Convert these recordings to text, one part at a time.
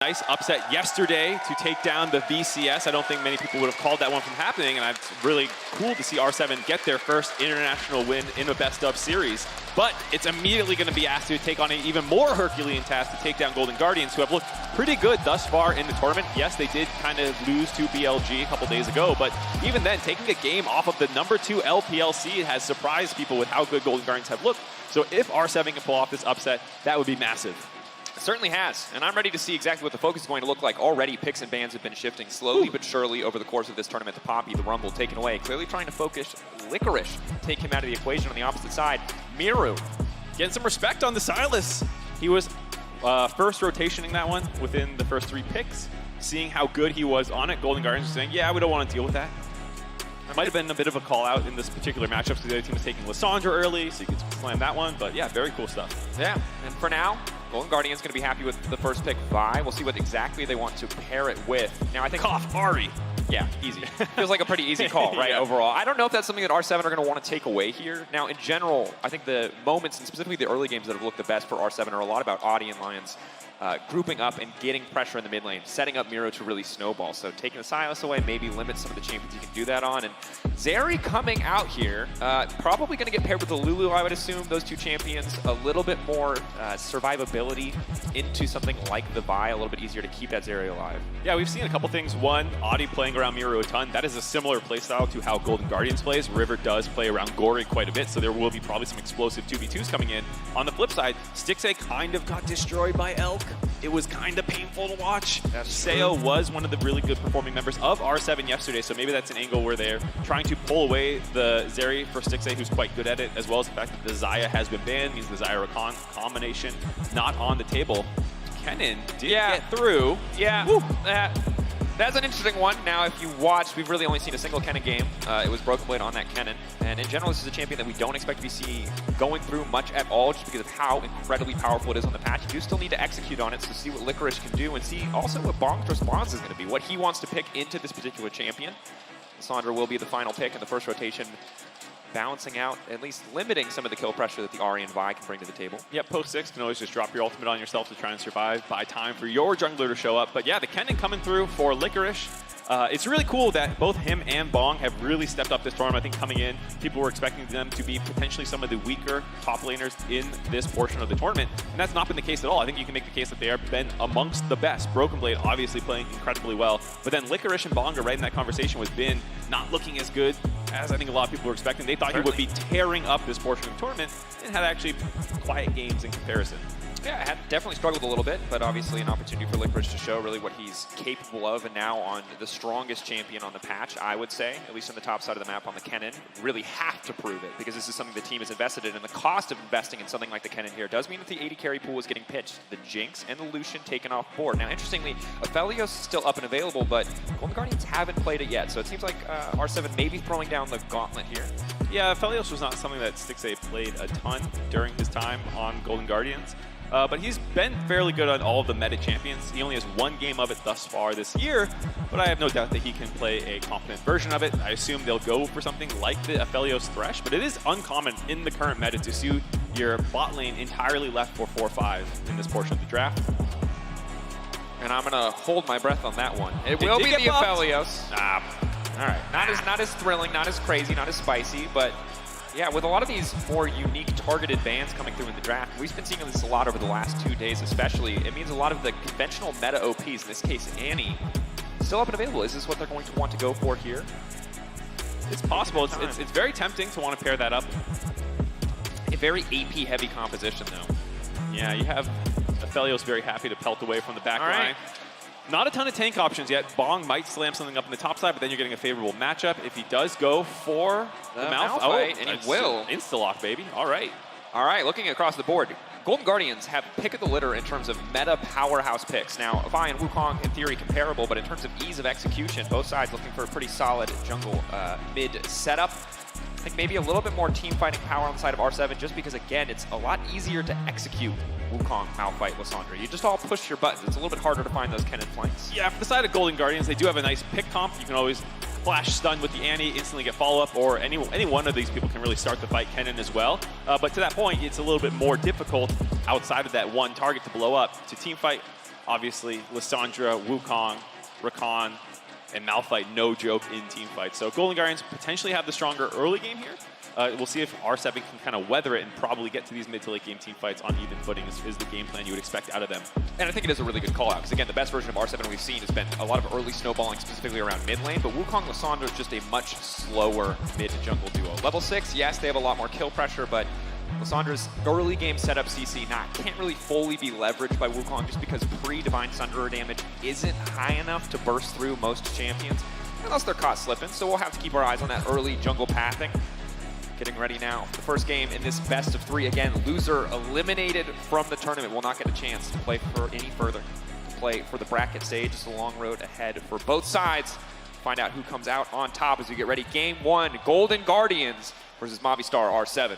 Nice upset yesterday to take down the VCS. I don't think many people would have called that one from happening, and it's really cool to see R7 get their first international win in a best-of series. But it's immediately going to be asked to take on an even more Herculean task to take down Golden Guardians, who have looked pretty good thus far in the tournament. Yes, they did kind of lose to BLG a couple days ago, but even then, taking a game off of the #2 LPLC has surprised people with how good Golden Guardians have looked. So if R7 can pull off this upset, that would be massive. It certainly has, and I'm ready to see exactly what the focus is going to look like. Already, picks and bans have been shifting slowly but surely over the course of this tournament. The Poppy, the Rumble taken away. Clearly trying to focus Licorice, take him out of the equation on the opposite side. Miru. Getting some respect on the Silas. He was first rotationing that one within the first 3 picks. Seeing how good he was on it, Golden Guardians saying, yeah, we don't want to deal with that. That might have been a bit of a call out in this particular matchup because the other team was taking Lissandra early, so you could slam that one. But yeah, very cool stuff. Yeah, and for now, Golden Guardians going to be happy with the first pick, Vi. We'll see what exactly they want to pair it with. Now, I think Ari. Yeah, easy. Feels like a pretty easy call, right, Yeah. overall. I don't know if that's something that R7 are going to want to take away here. Now, in general, I think the moments, and specifically the early games that have looked the best for R7 are a lot about Audi and Lions grouping up and getting pressure in the mid lane, setting up Miro to really snowball. So taking the Silas away, maybe limit some of the champions you can do that on. And Zeri coming out here, probably going to get paired with the Lulu, I would assume. Those two champions, a little bit more survivability into something like the Vi, a little bit easier to keep that Zeri alive. Yeah, we've seen a couple things. One, Audi playing around Miru a ton. That is a similar playstyle to how Golden Guardians plays. River does play around Gory quite a bit, so there will be probably some explosive 2v2s coming in. On the flip side, Stixxay kind of got destroyed by Elk. It was kind of painful to watch. Seo was one of the really good performing members of R7 yesterday, so maybe that's an angle where they're trying to pull away the Zeri for Stixxay, who's quite good at it, as well as the fact that the Xayah has been banned, means the Xayah Rakan combination not on the table. Kennen did get through. Yeah, that's an interesting one. Now, if you watch, we've really only seen a single Kennen game. It was Broken Blade on that Kennen. And in general, this is a champion that we don't expect to be going through much at all just because of how incredibly powerful it is on the patch. You do still need to execute on it, so see what Licorice can do and see also what Bong's response is going to be, what he wants to pick into this particular champion. Lissandra will be the final pick in the first rotation, balancing out, at least limiting some of the kill pressure that the Ari and Vi can bring to the table. Yep, post 6 can always just drop your ultimate on yourself to try and survive, buy time for your jungler to show up. But yeah, the Kennen coming through for Licorice. It's really cool that both him and Bong have really stepped up this tournament. I think coming in, people were expecting them to be potentially some of the weaker top laners in this portion of the tournament, and that's not been the case at all. I think you can make the case that they have been amongst the best. Broken Blade obviously playing incredibly well, but then Licorice and Bong are right in that conversation with Bin not looking as good as I think a lot of people were expecting. They thought he would be tearing up this portion of the tournament and had actually quiet games in comparison. Yeah, had definitely struggled a little bit, but obviously an opportunity for Licorice to show really what he's capable of, and now on the strongest champion on the patch, I would say, at least on the top side of the map on the Kennen, really have to prove it, because this is something the team has invested in, and the cost of investing in something like the Kennen here does mean that the 80 carry pool is getting pitched, the Jinx and the Lucian taken off board. Now, interestingly, Aphelios is still up and available, but Golden Guardians haven't played it yet, so it seems like R7 may be throwing down the gauntlet here. Yeah, Aphelios was not something that Stixxay played a ton during his time on Golden Guardians. But he's been fairly good on all of the meta champions. He only has 1 game of it thus far this year, but I have no doubt that he can play a competent version of it. I assume they'll go for something like the Aphelios Thresh, but it is uncommon in the current meta to see your bot lane entirely left for 4-5 in this portion of the draft. And I'm going to hold my breath on that one. It will be the Aphelios. All right, not as thrilling, not as crazy, not as spicy, but yeah, with a lot of these more unique targeted bans coming through in the draft, we've been seeing this a lot over the last 2 days especially. It means a lot of the conventional meta OPs, in this case Annie, still up and available. Is this what they're going to want to go for here? It's possible. It's very tempting to want to pair that up. A very AP heavy composition though. Yeah, you have Aphelios very happy to pelt away from the back line. Right. Not a ton of tank options yet. Bong might slam something up in the top side, but then you're getting a favorable matchup. If he does go for the Malphite, and he will. Insta-lock, baby. All right. All right, looking across the board, Golden Guardians have pick of the litter in terms of meta powerhouse picks. Now, Vi and Wukong, in theory, comparable, but in terms of ease of execution, both sides looking for a pretty solid jungle mid setup. I think maybe a little bit more team fighting power on the side of R7, just because, again, it's a lot easier to execute Wukong, Malphite, Lissandra. You just all push your buttons. It's a little bit harder to find those Kennen flanks. Yeah, for the side of Golden Guardians, they do have a nice pick comp. You can always flash stun with the Annie, instantly get follow-up, or any one of these people can really start the fight, Kennen as well. But to that point, it's a little bit more difficult outside of that one target to blow up. To team fight obviously, Lissandra, Wukong, Rakan, and Malphite, no joke in team fights. So Golden Guardians potentially have the stronger early game here. We'll see if R7 can kind of weather it and probably get to these mid to late game team fights on even footing is the game plan you would expect out of them. And I think it is a really good call out, because again, the best version of R7 we've seen has been a lot of early snowballing, specifically around mid lane, but Wukong Lissandra is just a much slower mid jungle duo. Level 6, yes, they have a lot more kill pressure, but Lissandra's early game setup CC can't really fully be leveraged by Wukong just because pre-Divine Sunderer damage isn't high enough to burst through most champions, unless they're caught slipping, so we'll have to keep our eyes on that early jungle pathing. Getting ready now. The first game in this best of 3. Again, loser eliminated from the tournament will not get a chance to play for any further. To play for the bracket stage. It's a long road ahead for both sides. Find out who comes out on top as we get ready. Game 1, Golden Guardians versus Movistar R7.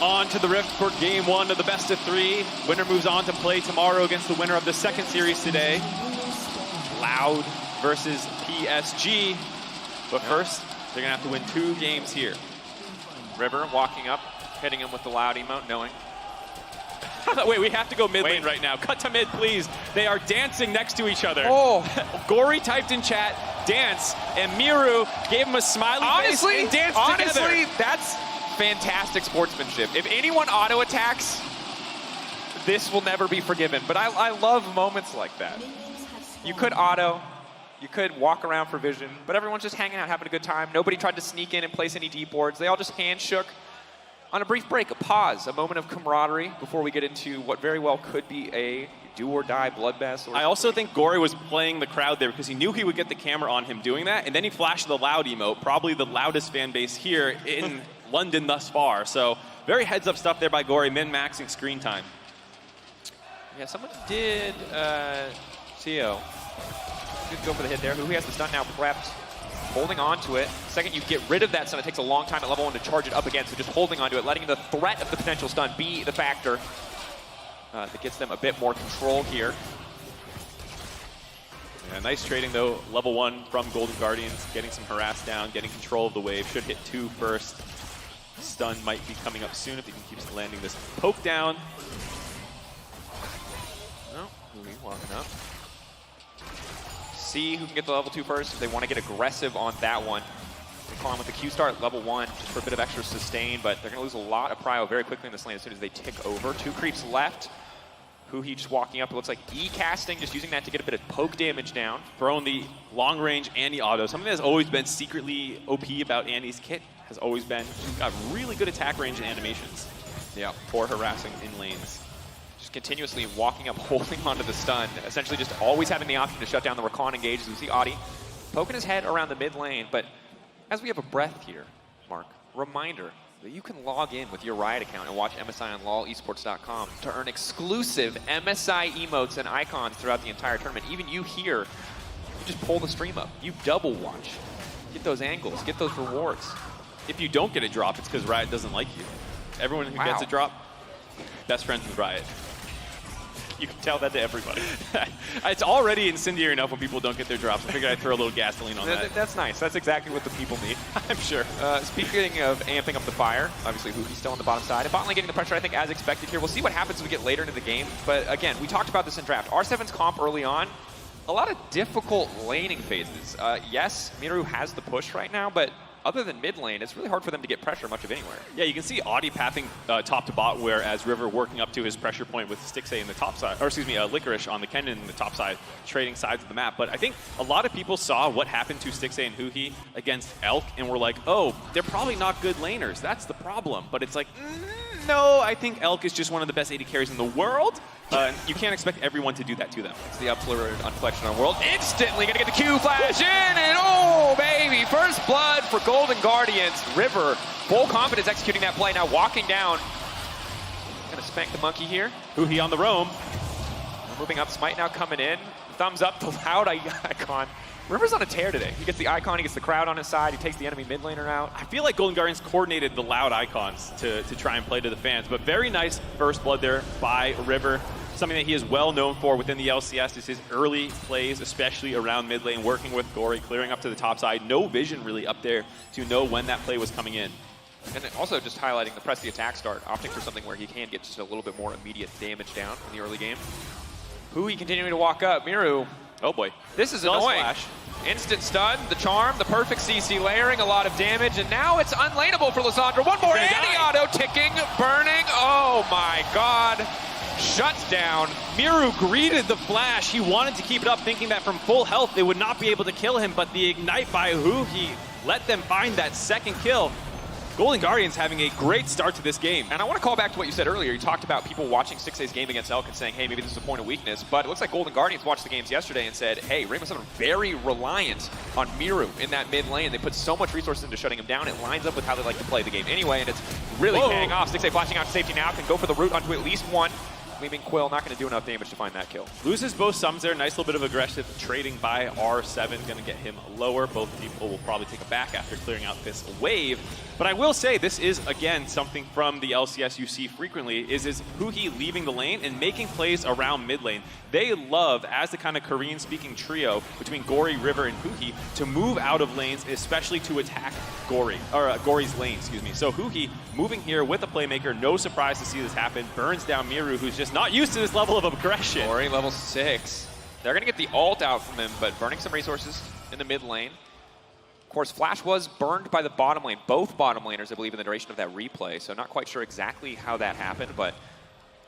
On to the Rift for game 1 of the best of 3. Winner moves on to play tomorrow against the winner of the second series today. Loud versus PSG. But first, they're going to have to win 2 games here. River walking up, hitting him with the loud emote, knowing. Wait, we have to go mid lane right now. Cut to mid, please. They are dancing next to each other. Oh. Gory typed in chat, dance, and Miru gave him a smiley face and danced together. Honestly, that's fantastic sportsmanship. If anyone auto attacks, this will never be forgiven. But I love moments like that. You could auto, you could walk around for vision, but everyone's just hanging out, having a good time. Nobody tried to sneak in and place any deep boards. They all just hand shook on a brief break, a pause, a moment of camaraderie before we get into what very well could be a do or die bloodbath. I also think Gory was playing the crowd there because he knew he would get the camera on him doing that, and then he flashed the loud emote, probably the loudest fan base here in London thus far. So very heads up stuff there by Gory, min-maxing screen time. Yeah, someone did, CO. Did go for the hit there. Who has the stun now prepped, holding on to it. Second you get rid of that stun, it takes a long time at level 1 to charge it up again, so just holding on to it, letting the threat of the potential stun be the factor that gets them a bit more control here. Yeah, nice trading though, level 1 from Golden Guardians, getting some harass down, getting control of the wave, should hit 2 first. Stun might be coming up soon if he can keep landing this poke down. Oh, Louis walking up. See who can get the level 2 first if they want to get aggressive on that one. They call him with the Q start level 1 just for a bit of extra sustain, but they're going to lose a lot of prio very quickly in this lane as soon as they tick over. 2 creeps left. Huhi just walking up. It looks like E-casting, just using that to get a bit of poke damage down. Throwing the long range Annie auto. Something that has always been secretly OP about Annie's kit has always been she's got really good attack range and animations. Yeah, for harassing in lanes. Just continuously walking up, holding onto the stun, essentially just always having the option to shut down the Rakan engages. We see Audi poking his head around the mid lane, but as we have a breath here, Mark, reminder that you can log in with your Riot account and watch MSI on lolesports.com to earn exclusive MSI emotes and icons throughout the entire tournament. Even you here, you just pull the stream up. You double watch. Get those angles, get those rewards. If you don't get a drop, it's because Riot doesn't like you. Everyone who gets a drop, best friends with Riot. You can tell that to everybody. It's already incendiary enough when people don't get their drops. I figured I'd throw a little gasoline on that. That's nice. That's exactly what the people need. I'm sure. Speaking of amping up the fire, obviously Huki's still on the bottom side. And bot lane getting the pressure, I think, as expected here. We'll see what happens as we get later into the game. But again, we talked about this in draft. R7's comp early on, a lot of difficult laning phases. Yes, Miru has the push right now, but other than mid lane, it's really hard for them to get pressure much of anywhere. Yeah, you can see Audi pathing top to bot, whereas River working up to his pressure point with Stixxay in the top side, or excuse me, Licorice on the Kennen in the top side, trading sides of the map. But I think a lot of people saw what happened to Stixxay and Huhi against Elk and were like, oh, they're probably not good laners. That's the problem. But it's like, no, I think Elk is just one of the best AD carries in the world. You can't expect everyone to do that to them. It's the uploaded Unflexion on World. Instantly gonna get the Q flash in, and oh, baby, first blood for Golden Guardians. River, full confidence executing that play. Now walking down. Gonna spank the monkey here. Huhi on the roam. Moving up, Smite now coming in. Thumbs up, the loud icon. River's on a tear today. He gets the icon, he gets the crowd on his side, he takes the enemy mid laner out. I feel like Golden Guardians coordinated the loud icons to try and play to the fans, but very nice first blood there by River. Something that he is well known for within the LCS is his early plays, especially around mid lane, working with Gory, clearing up to the top side. No vision really up there to know when that play was coming in. And also just highlighting the press the attack start, opting for something where he can get just a little bit more immediate damage down in the early game. Hui continuing to walk up. Miru, oh boy. this is annoying. Flash. Instant stun, the charm, the perfect CC layering, a lot of damage, and now it's unlaneable for Lissandra. One more anti-auto ticking, burning. Oh my god. Shuts down. Miru greeted the flash. He wanted to keep it up, thinking that from full health they would not be able to kill him, but the ignite by Hui let them find that second kill. Golden Guardians having a great start to this game. And I want to call back to what you said earlier. You talked about people watching 6A's game against Elk and saying, hey, maybe this is a point of weakness. But it looks like Golden Guardians watched the games yesterday and said, hey, Rainbow Seven very reliant on Miru in that mid lane. They put so much resources into shutting him down. It lines up with how they like to play the game anyway, and it's really paying off. 6A flashing out to safety now, can go for the root onto at least one. Leaving Quill, not going to do enough damage to find that kill. Loses both sums there. Nice little bit of aggressive trading by R7. Going to get him lower. Both people will probably take a back after clearing out this wave. But I will say this is, again, something from the LCS you see frequently, is Hui leaving the lane and making plays around mid lane. They love, as the kind of Korean-speaking trio between Gory, River, and Hui, to move out of lanes, especially to attack Gory, or Gory's lane, excuse me. So Hui moving here with a playmaker, no surprise to see this happen, burns down Miru, who's just not used to this level of aggression. Gory level 6. They're going to get the ult out from him, but burning some resources in the mid lane. Of course, Flash was burned by the bottom lane, both bottom laners, I believe, in the duration of that replay, so not quite sure exactly how that happened, but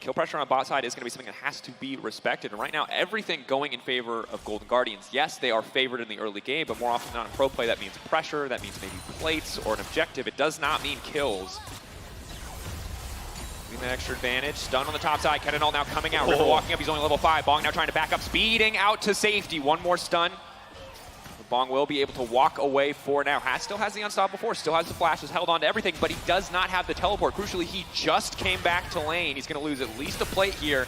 kill pressure on bot side is going to be something that has to be respected. And right now, everything going in favor of Golden Guardians. Yes, they are favored in the early game, but more often than not in pro play, that means pressure, that means maybe plates or an objective. It does not mean kills. That extra advantage. Stun on the top side. Cannonball now coming out. River walking up. He's only level 5. Bong now trying to back up. Speeding out to safety. One more stun. Bong will be able to walk away for now. Still has the Unstoppable Force. Still has the flashes. Held on to everything, but he does not have the teleport. Crucially, he just came back to lane. He's going to lose at least a plate here.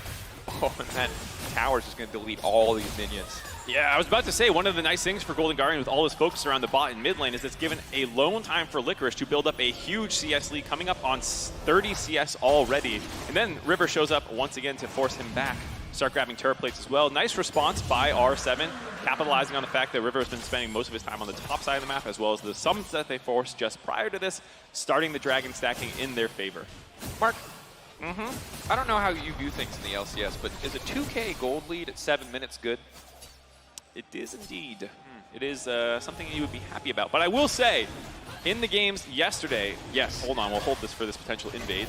Oh, and that tower's just going to delete all these minions. Yeah, I was about to say, one of the nice things for Golden Guardian with all this focus around the bot and mid lane is it's given a lone time for Licorice to build up a huge CS lead, coming up on 30 CS already. And then River shows up once again to force him back. Start grabbing turret plates as well. Nice response by R7, capitalizing on the fact that River has been spending most of his time on the top side of the map, as well as the sums that they forced just prior to this, starting the dragon stacking in their favor. Mark, I don't know how you view things in the LCS, but is a 2K gold lead at 7 minutes good? It is indeed. It is something you would be happy about. But I will say, in the games yesterday, yes, hold on, we'll hold this for this potential invade.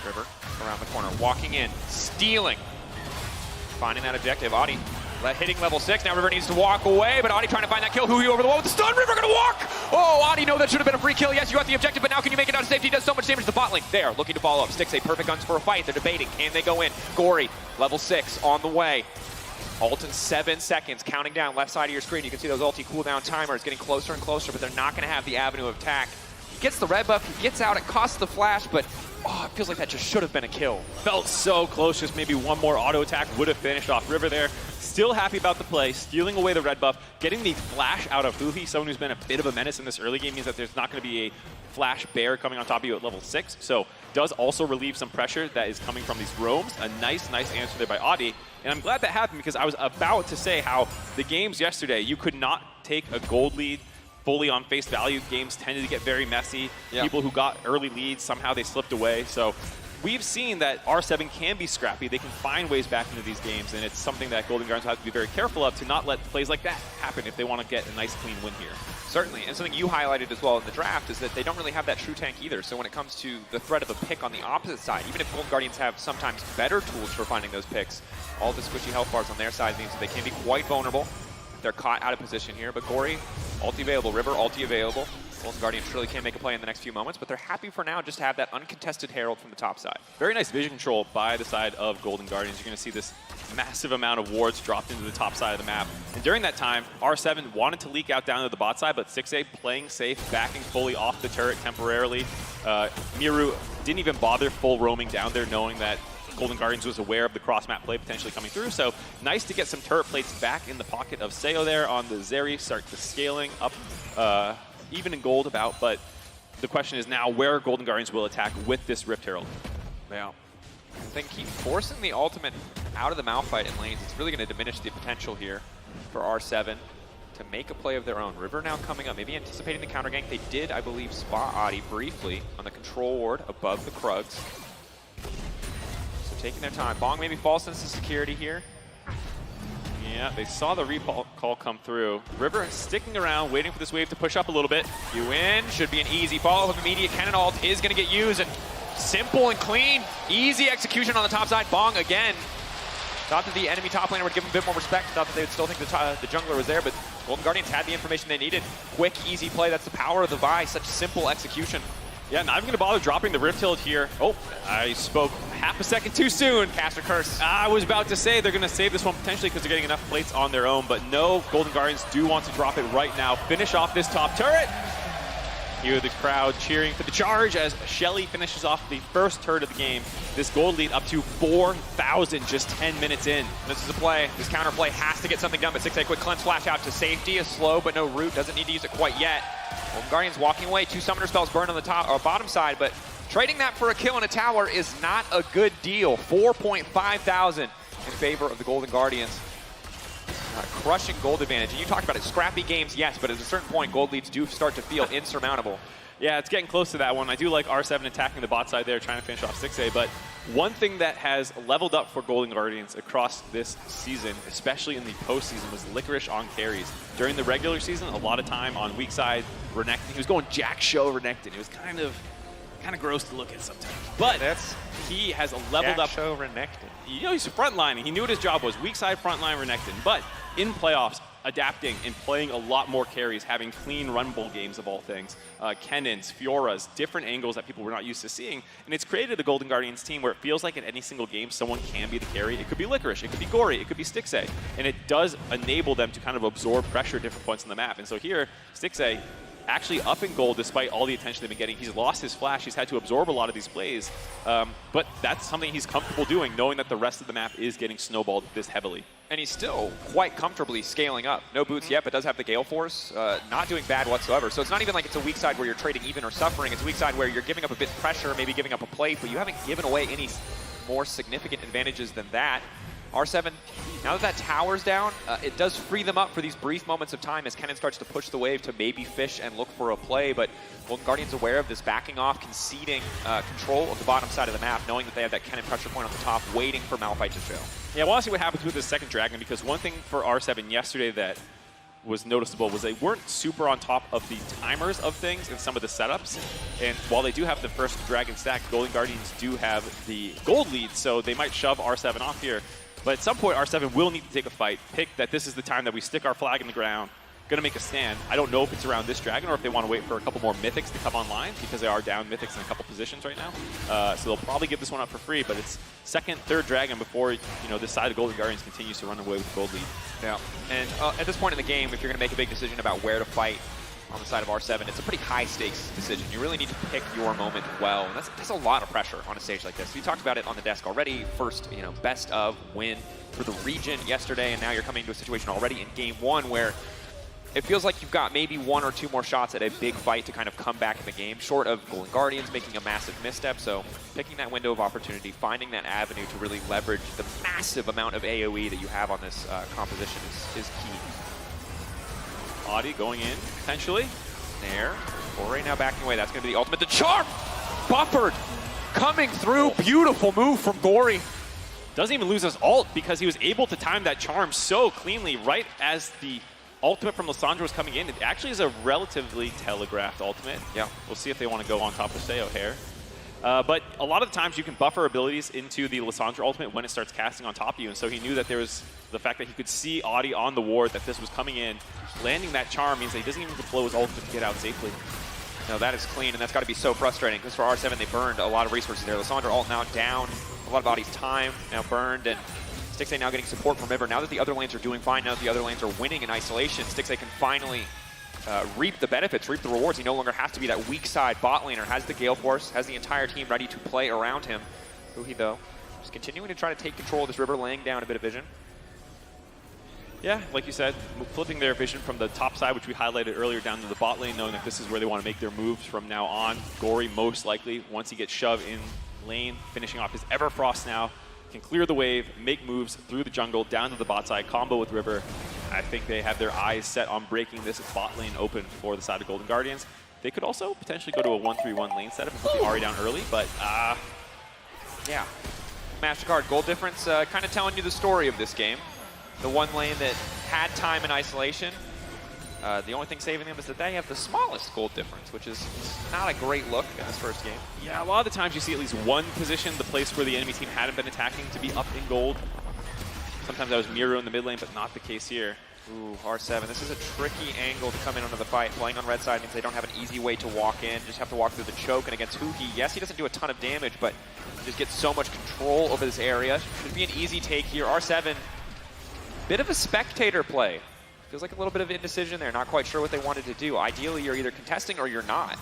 River around the corner, walking in, stealing. Finding that objective. Audi hitting level 6. Now River needs to walk away, but Audi trying to find that kill. Hui over the wall with the stun. River gonna walk! Oh, Audi, no, that should have been a free kill. Yes, you got the objective, but now can you make it out of safety? He does so much damage to the bot lane. They are looking to follow up. Sticks a perfect guns for a fight. They're debating. Can they go in? Gory, level 6 on the way. Ult in 7 seconds, counting down left side of your screen. You can see those ulti cooldown timers getting closer and closer, but they're not going to have the avenue of attack. He gets the red buff, he gets out, it costs the flash, but it feels like that just should have been a kill. Felt so close, just maybe one more auto attack would have finished off River there. Still happy about the play, stealing away the red buff, getting the flash out of Hui, someone who's been a bit of a menace in this early game, means that there's not going to be a flash bear coming on top of you at level 6, so does also relieve some pressure that is coming from these roams. A nice answer there by Audi. And I'm glad that happened because I was about to say how the games yesterday, you could not take a gold lead fully on face value. Games tended to get very messy. Yeah. People who got early leads, somehow they slipped away. So we've seen that R7 can be scrappy. They can find ways back into these games, and it's something that Golden Guardians have to be very careful of to not let plays like that happen if they want to get a nice clean win here. Certainly, and something you highlighted as well in the draft is that they don't really have that true tank either. So when it comes to the threat of a pick on the opposite side, even if Golden Guardians have sometimes better tools for finding those picks, all the squishy health bars on their side means that they can be quite vulnerable if they're caught out of position here. But Gory, ulti available. River, ulti available. Golden Guardians surely can make a play in the next few moments, but they're happy for now just to have that uncontested Herald from the top side. Very nice vision control by the side of Golden Guardians. You're going to see this massive amount of wards dropped into the top side of the map. And during that time, R7 wanted to leak out down to the bot side, but 6A playing safe, backing fully off the turret temporarily. Miru didn't even bother full roaming down there, knowing that Golden Guardians was aware of the cross-map play potentially coming through. So nice to get some turret plates back in the pocket of Seo there on the Zeri, start the scaling up even in gold about, but the question is now where Golden Guardians will attack with this Rift Herald. Yeah. I think keep forcing the ultimate out of the Malphite in lanes. It's really going to diminish the potential here for R7 to make a play of their own. River now coming up, maybe anticipating the counter gank. They did, I believe, spot Adi briefly on the control ward above the Krugs. So taking their time. Bong maybe falls into security here. Yeah, they saw the recall come through. River sticking around, waiting for this wave to push up a little bit. You win. Should be an easy follow-up. Immediate cannon ult is going to get used. And simple and clean. Easy execution on the top side. Bong again. Thought that the enemy top laner would give him a bit more respect. Thought that they would still think the jungler was there, but Golden Guardians had the information they needed. Quick, easy play. That's the power of the Vi. Such simple execution. Yeah, not even going to bother dropping the Rift Hilt here. Oh, I spoke half a second too soon. Cast a curse. I was about to say they're going to save this one potentially because they're getting enough plates on their own, but no, Golden Guardians do want to drop it right now. Finish off this top turret. Hear the crowd cheering for the charge as Shelly finishes off the first turret of the game. This gold lead up to 4,000 just 10 minutes in. This is a play. This counter play has to get something done, but 6A quick cleanse flash out to safety. Is slow, but no root. Doesn't need to use it quite yet. Golden Guardians walking away. 2 summoner spells burn on the top or bottom side, but trading that for a kill in a tower is not a good deal. 4.5 thousand in favor of the Golden Guardians. Crushing gold advantage. And you talked about it. Scrappy games, yes, but at a certain point, gold leads do start to feel insurmountable. Yeah, it's getting close to that one. I do like R7 attacking the bot side there, trying to finish off 6A, but one thing that has leveled up for Golden Guardians across this season, especially in the postseason, was Licorice on carries. During the regular season, a lot of time on weak side, Renekton. He was going Jack Show Renekton. It was kind of gross to look at sometimes. But he has leveled up. Show Renekton. You know, he's frontlining. He knew what his job was. Weak side frontline Renekton. But in playoffs, adapting and playing a lot more carries, having clean runable games of all things. Kennons, Fioras, different angles that people were not used to seeing. And it's created a Golden Guardians team where it feels like in any single game, someone can be the carry. It could be Licorice, it could be Gory, it could be Stixay. And it does enable them to kind of absorb pressure at different points on the map. And so here, Stixay actually up in gold despite all the attention they've been getting. He's lost his flash. He's had to absorb a lot of these plays. But that's something he's comfortable doing, knowing that the rest of the map is getting snowballed this heavily. And he's still quite comfortably scaling up. No boots yet, but does have the Gale Force. Not doing bad whatsoever. So it's not even like it's a weak side where you're trading even or suffering. It's a weak side where you're giving up a bit of pressure, maybe giving up a plate, but you haven't given away any more significant advantages than that. R7, now that tower's down, it does free them up for these brief moments of time as Kennen starts to push the wave to maybe fish and look for a play, but Golden Guardians aware of this, backing off, conceding control of the bottom side of the map, knowing that they have that Kennen pressure point on the top, waiting for Malphite to show. Yeah, I want to see what happens with this second Dragon, because one thing for R7 yesterday that was noticeable was they weren't super on top of the timers of things in some of the setups. And while they do have the first Dragon stack, Golden Guardians do have the gold lead, so they might shove R7 off here. But at some point, R7 will need to take a fight, pick that this is the time that we stick our flag in the ground, going to make a stand. I don't know if it's around this Dragon or if they want to wait for a couple more Mythics to come online, because they are down Mythics in a couple positions right now. So they'll probably give this one up for free, but it's second, third Dragon before this side of Golden Guardians continues to run away with the gold lead. Yeah, and at this point in the game, if you're going to make a big decision about where to fight on the side of R7, it's a pretty high-stakes decision. You really need to pick your moment well, and that's a lot of pressure on a stage like this. We talked about it on the desk already. First, best of win for the region yesterday, and now you're coming to a situation already in game one where it feels like you've got maybe 1 or 2 more shots at a big fight to kind of come back in the game, short of Golden Guardians making a massive misstep. So picking that window of opportunity, finding that avenue to really leverage the massive amount of AoE that you have on this composition is key. Audi going in, potentially. There. Right now backing away. That's going to be the ultimate. The charm! Buffered! Coming through. Beautiful move from Gory. Doesn't even lose his ult because he was able to time that charm so cleanly right as the ultimate from Lissandra was coming in. It actually is a relatively telegraphed ultimate. Yeah. We'll see if they want to go on top of Seo here. But a lot of the times you can buffer abilities into the Lissandra ultimate when it starts casting on top of you. And so he knew that there was the fact that he could see Audi on the ward, that this was coming in. Landing that charm means that he doesn't even deploy his ultimate to get out safely. No, that is clean, and that's got to be so frustrating because for R7, they burned a lot of resources there. Lissandra ult now down, a lot of Audi's time now burned, and Stixay now getting support from River. Now that the other lanes are doing fine, now that the other lanes are winning in isolation, Stixay can finally reap the benefits, reap the rewards. He no longer has to be that weak side bot laner, has the Gale Force, has the entire team ready to play around him. Ruhi, though, just continuing to try to take control of this River, laying down a bit of vision. Yeah, like you said, flipping their vision from the top side, which we highlighted earlier, down to the bot lane, knowing that this is where they want to make their moves from now on. Gory, most likely, once he gets shoved in lane, finishing off his Everfrost now. Can clear the wave, make moves through the jungle, down to the bot side, combo with River. I think they have their eyes set on breaking this bot lane open for the side of Golden Guardians. They could also potentially go to a 1-3-1 lane setup and put the Ahri down early, but yeah. MasterCard goal difference kind of telling you the story of this game. The one lane that had time in isolation. The only thing saving them is that they have the smallest gold difference, which is not a great look in this first game. Yeah, a lot of the times you see at least one position, the place where the enemy team hadn't been attacking, to be up in gold. Sometimes that was Miro in the mid lane, but not the case here. Ooh, R7. This is a tricky angle to come in under the fight. Playing on red side means they don't have an easy way to walk in. Just have to walk through the choke. And against Huki, yes, he doesn't do a ton of damage, but he just gets so much control over this area. Should be an easy take here. R7, bit of a spectator play. Feels like a little bit of indecision there. Not quite sure what they wanted to do. Ideally, you're either contesting or you're not.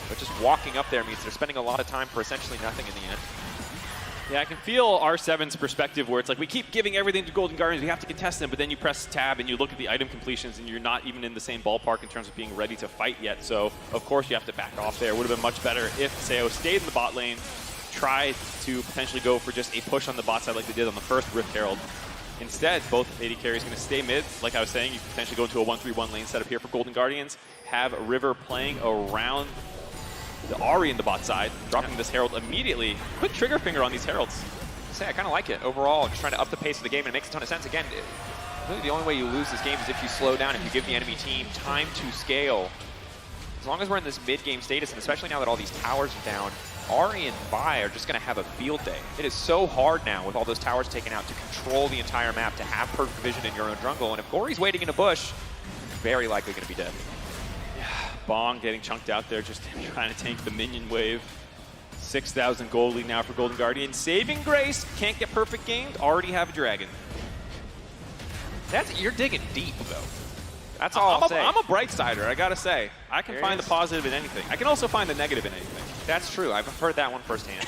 But just walking up there means they're spending a lot of time for essentially nothing in the end. Yeah, I can feel R7's perspective where it's like, we keep giving everything to Golden Guardians, we have to contest them, but then you press tab and you look at the item completions and you're not even in the same ballpark in terms of being ready to fight yet. So, of course, you have to back off there. Would have been much better if Seo stayed in the bot lane, tried to potentially go for just a push on the bot side like they did on the first Rift Herald. Instead, both AD carries going to stay mid. Like I was saying, you can potentially go into a 1-3-1 lane setup here for Golden Guardians. Have River playing around the Ahri in the bot side, dropping this Herald immediately. Quick trigger finger on these Heralds. I kind of like it overall. Just trying to up the pace of the game, and it makes a ton of sense. Again, really the only way you lose this game is if you slow down, if you give the enemy team time to scale. As long as we're in this mid-game status, and especially now that all these towers are down, Ahri and Vi are just going to have a field day. It is so hard now with all those towers taken out to control the entire map, to have perfect vision in your own jungle. And if Gori's waiting in a bush, very likely going to be dead. Yeah, Bong getting chunked out there, just trying to tank the minion wave. 6,000 gold lead now for Golden Guardian. Saving grace, can't get perfect gamed, already have a dragon. You're digging deep, though. That's all I'll say. I'm a bright sider, I gotta say. I can find the positive in anything. I can also find the negative in anything. That's true. I've heard that one firsthand.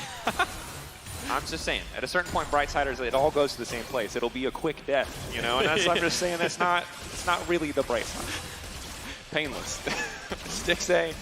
I'm just saying, at a certain point, Brightsiders, it all goes to the same place. It'll be a quick death, you know? And that's I'm just saying it's not really the bright side. Painless. Stixxay.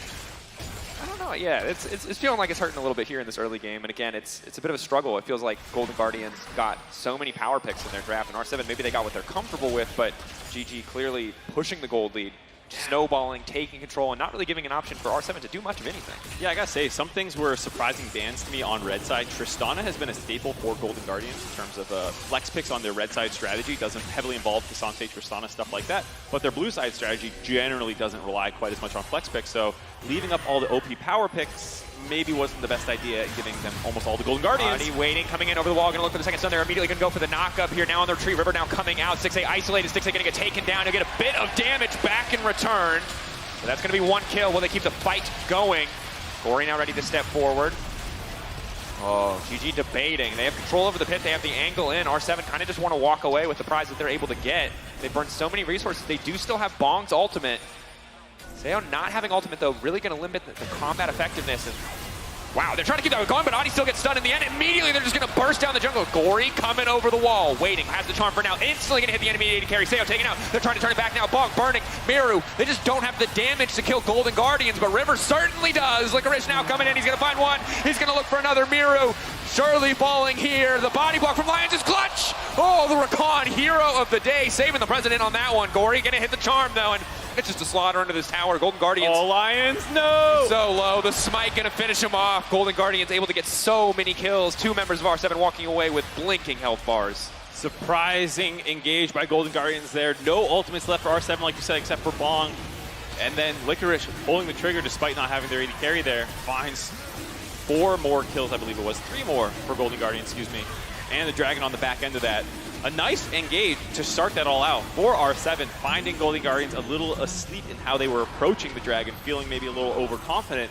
I don't know. Yeah, it's feeling like it's hurting a little bit here in this early game. And again, it's a bit of a struggle. It feels like Golden Guardians got so many power picks in their draft, and R7 maybe they got what they're comfortable with, but GG clearly pushing the gold lead, snowballing, taking control, and not really giving an option for R7 to do much of anything. Yeah, I gotta say, some things were surprising bans to me on red side. Tristana has been a staple for Golden Guardians in terms of flex picks on their red side strategy. Doesn't heavily involve K'Sante, Tristana, stuff like that. But their blue side strategy generally doesn't rely quite as much on flex picks. So leaving up all the OP power picks maybe wasn't the best idea, giving them almost all the Golden Guardians. Ahri waiting, coming in over the wall, going to look for the second stun. They're immediately going to go for the knock-up here now on the retreat. River now coming out. Stixxay isolated. Stixxay going to get taken down. He'll get a bit of damage back in return. So that's going to be one kill. Will they keep the fight going? Gori now ready to step forward. Oh, GG debating. They have control over the pit. They have the angle in. R7 kind of just want to walk away with the prize that they're able to get. They burned so many resources. They do still have Bong's ultimate. Seo not having ultimate, though, really going to limit the combat effectiveness. And wow, they're trying to keep that going, but Ahri still gets stunned in the end. Immediately, they're just going to burst down the jungle. Gori coming over the wall, waiting, has the charm for now. Instantly going to hit the enemy AD carry. Seo taken out. They're trying to turn it back now. Bong burning. Miru, they just don't have the damage to kill Golden Guardians, but River certainly does. Licorice now coming in. He's going to find one. He's going to look for another. Miru surely falling here. The body block from Lions is clutch. Oh, the Rakan, hero of the day, saving the president on that one. Gori going to hit the charm, though, and it's just a slaughter under this tower. Golden Guardians. Oh, Lions, no! So low. The smite going to finish him off. Golden Guardians able to get so many kills. Two members of R7 walking away with blinking health bars. Surprising engage by Golden Guardians there. No ultimates left for R7, like you said, except for Bong. And then Licorice pulling the trigger despite not having their AD carry there. Finds 4 more kills, I believe it was. 3 more for Golden Guardians, excuse me. And the Dragon on the back end of that. A nice engage to start that all out for R7, finding Golden Guardians a little asleep in how they were approaching the Dragon, feeling maybe a little overconfident,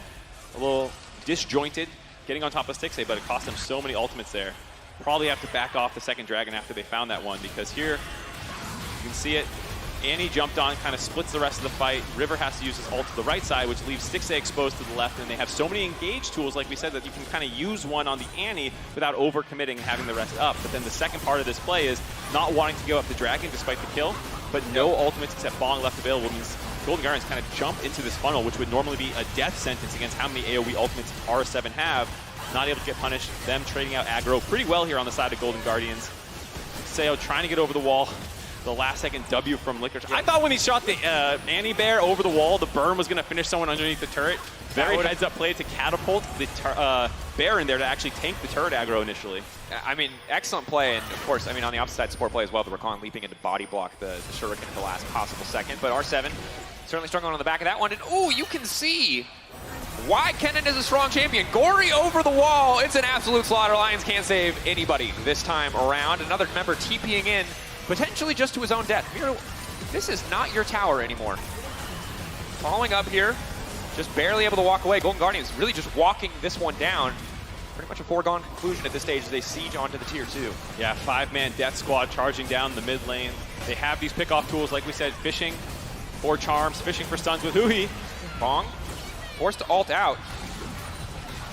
a little disjointed, getting on top of Stixxay, but it cost them so many ultimates there. Probably have to back off the second Dragon after they found that one, because here, you can see it. Annie jumped on, kind of splits the rest of the fight. River has to use his ult to the right side, which leaves Stixxay exposed to the left, and they have so many engage tools, like we said, that you can kind of use one on the Annie without overcommitting and having the rest up. But then the second part of this play is not wanting to give up the Dragon despite the kill, but no ultimates except Bong left available means Golden Guardians kind of jump into this funnel, which would normally be a death sentence against how many AoE ultimates R7 have. not able to get punished. Them trading out aggro pretty well here on the side of Golden Guardians. Sayo trying to get over the wall. The last second W from Licorice. I thought when he shot the anti-bear over the wall, the burn was going to finish someone underneath the turret. Very heads-up play to catapult the bear in there to actually tank the turret aggro initially. I mean, excellent play, and of course, I mean, on the opposite side, support play as well. The Rakan leaping into body block the shuriken at the last possible second. But R7 certainly struggling on the back of that one. And ooh, you can see why Kennen is a strong champion. Gory over the wall. It's an absolute slaughter. Lions can't save anybody this time around. Another member TPing in, potentially just to his own death. Miro, this is not your tower anymore. Following up here, just barely able to walk away. Golden Guardians really just walking this one down. Pretty much a foregone conclusion at this stage as they siege onto the tier 2. Yeah, 5-man death squad charging down the mid lane. They have these pick-off tools, like we said, fishing for charms, fishing for stuns with Huhi. Bong forced to ult out.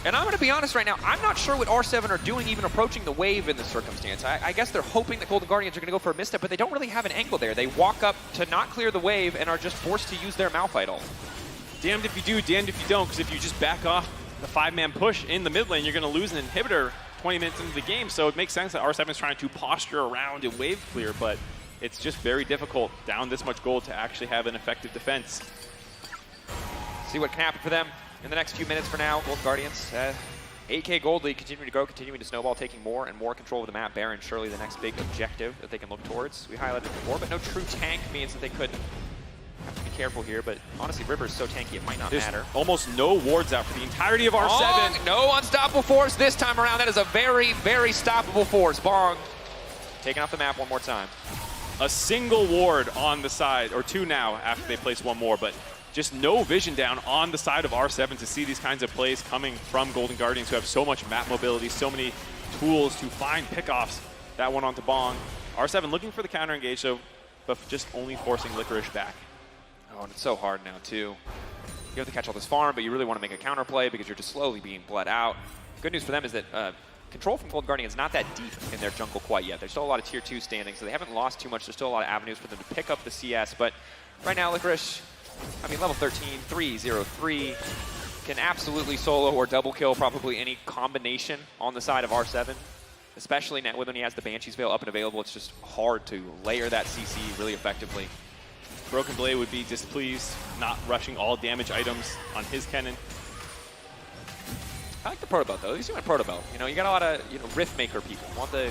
And I'm going to be honest right now, I'm not sure what R7 are doing even approaching the wave in this circumstance. I guess they're hoping that Golden Guardians are going to go for a misstep, but they don't really have an angle there. They walk up to not clear the wave and are just forced to use their Malphite ult. Damned if you do, damned if you don't, because if you just back off the 5-man push in the mid lane, you're going to lose an inhibitor 20 minutes into the game. So it makes sense that R7 is trying to posture around and wave clear, but it's just very difficult down this much gold to actually have an effective defense. See what can happen for them in the next few minutes for now. Golden Guardians, 8K gold lead, continuing to grow, continuing to snowball, taking more and more control of the map. Baron surely the next big objective that they can look towards. We highlighted it before, but no true tank means that they could have to be careful here, but honestly, River's so tanky it might not matter. Almost no wards out for the entirety of R7. Bong, no unstoppable force this time around. That is a very, very stoppable force. Bong taking off the map one more time. A single ward on the side, or 2 now after they place 1 more, but just no vision down on the side of R7 to see these kinds of plays coming from Golden Guardians who have so much map mobility, so many tools to find pickoffs. That one onto Bong. R7 looking for the counter engage, though, but just only forcing Licorice back. Oh, and it's so hard now, too. You have to catch all this farm, but you really want to make a counter play because you're just slowly being bled out. Good news for them is that control from Golden Guardian is not that deep in their jungle quite yet. There's still a lot of tier 2 standing, so they haven't lost too much. There's still a lot of avenues for them to pick up the CS, but right now, Licorice, I mean, level 13, 3-0-3, can absolutely solo or double kill probably any combination on the side of R7, especially now when he has the Banshee's Veil up and available. It's just hard to layer that CC really effectively. Broken Blade would be displeased, not rushing all damage items on his Kennen. I like the Proto Belt, though. You see my Proto Belt. You know, you got a lot of Rift Maker people. Want the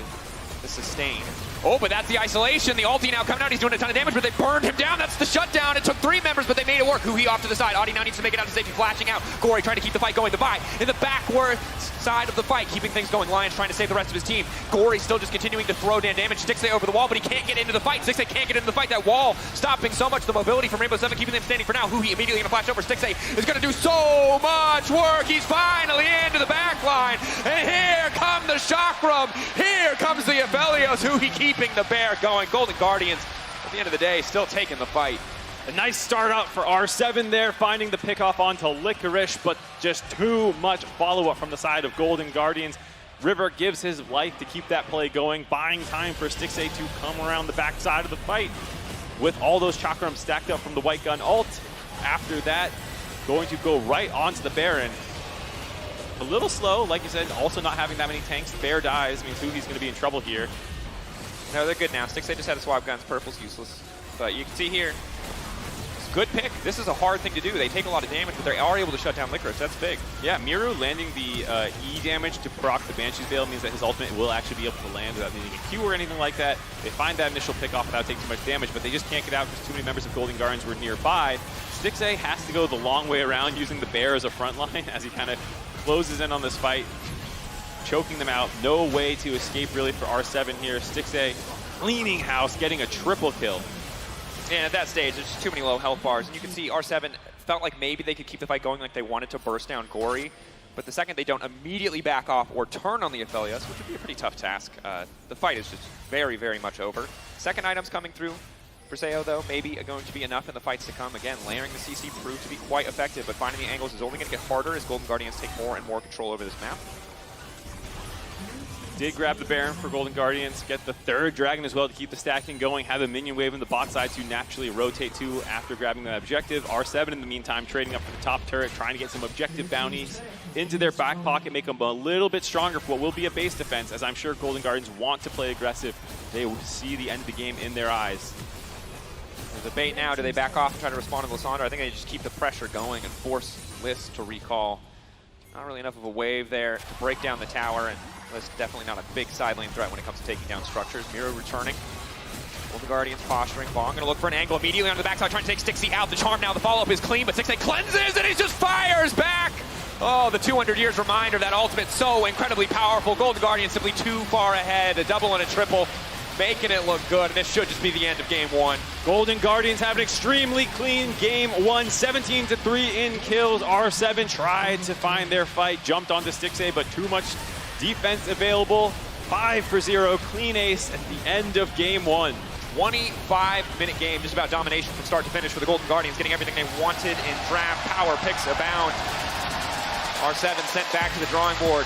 sustain. Oh, but that's the isolation. The ulti now coming out. He's doing a ton of damage, but they burned him down. That's the shutdown. It took 3 members, but they made it work. Huhi off to the side. Audi now needs to make it out to safety, flashing out. Gory trying to keep the fight going. The Vi in the backward side of the fight, keeping things going. Lions trying to save the rest of his team. Gory still just continuing to throw down damage. Stixay over the wall, but he can't get into the fight. Stixay can't get into the fight. That wall stopping so much. The mobility from Rainbow 7 keeping them standing for now. Huhi immediately going to flash over. Stixay is going to do so much work. He's finally into the back line. And here come the Chakram. Here comes the Aphelios. Huhi keeping the bear going. Golden Guardians, at the end of the day, still taking the fight. A nice start out for R7 there, finding the pickoff onto Licorice, but just too much follow-up from the side of Golden Guardians. River gives his life to keep that play going, buying time for Stixay to come around the backside of the fight with all those chakrams stacked up from the White Gun ult. After that, going to go right onto the Baron. A little slow, like you said, also not having that many tanks. The Bear dies, means Hugi's going to be in trouble here. No, they're good now. Stixay just had a swap guns. Purple's useless. But you can see here, good pick. This is a hard thing to do. They take a lot of damage, but they are able to shut down Licorice. That's big. Yeah, Miru landing the E damage to proc the Banshee's Veil means that his ultimate will actually be able to land without needing a Q or anything like that. They find that initial pick off without taking too much damage, but they just can't get out because too many members of Golden Guardians were nearby. Stixay has to go the long way around using the Bear as a front line as he kind of closes in on this fight, choking them out. No way to escape really for R7 here. Stixay cleaning house, getting a triple kill. And at that stage, there's just too many low health bars. And you can see R7 felt like maybe they could keep the fight going, like they wanted to burst down Gory. But the second they don't immediately back off or turn on the Aphelios, which would be a pretty tough task, the fight is just very, very much over. Second items coming through for Sayo, though, maybe going to be enough in the fights to come. Again, layering the CC proved to be quite effective, but finding the angles is only going to get harder as Golden Guardians take more and more control over this map. Did grab the Baron for Golden Guardians, get the third Dragon as well to keep the stacking going, have a minion wave in the bot side to naturally rotate to after grabbing the objective. R7 in the meantime trading up for the top turret, trying to get some objective bounties into their back pocket, make them a little bit stronger for what will be a base defense, as I'm sure Golden Guardians want to play aggressive. They will see the end of the game in their eyes. There's a bait now. Do they back off and try to respond to Lysandra? I think they just keep the pressure going and force Lys to recall. Not really enough of a wave there to break down the tower, and Lys definitely not a big side lane threat when it comes to taking down structures. Mira returning. Golden Guardians posturing. Bong gonna look for an angle immediately on the backside, trying to take Stixie out. The charm now, the follow-up is clean, but Stixie cleanses, and he just fires back! Oh, the 200 years reminder of that ultimate, so incredibly powerful. Golden Guardians simply too far ahead. A double and a triple, making it look good, and this should just be the end of game one. Golden Guardians have an extremely clean game one, 17-3 in kills. R7 tried to find their fight, jumped onto Stixie, but too much defense available. 5-0, clean ace at the end of game one. 25-minute game, just about domination from start to finish for the Golden Guardians, getting everything they wanted in draft. Power picks abound. R7 sent back to the drawing board.